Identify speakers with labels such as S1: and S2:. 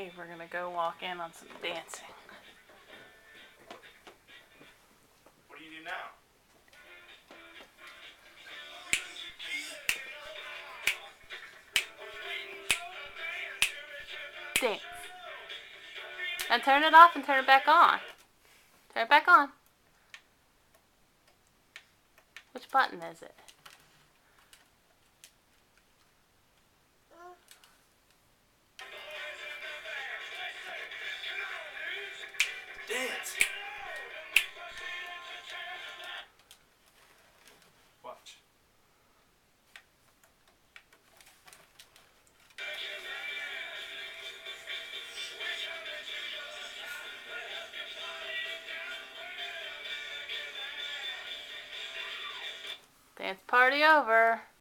S1: Today we're gonna go walk in on some dancing.
S2: What do you do now?
S1: Dance. And turn it off and turn it back on. Turn it back on. Which button is it?
S2: Dance. Watch.
S1: Dance party over.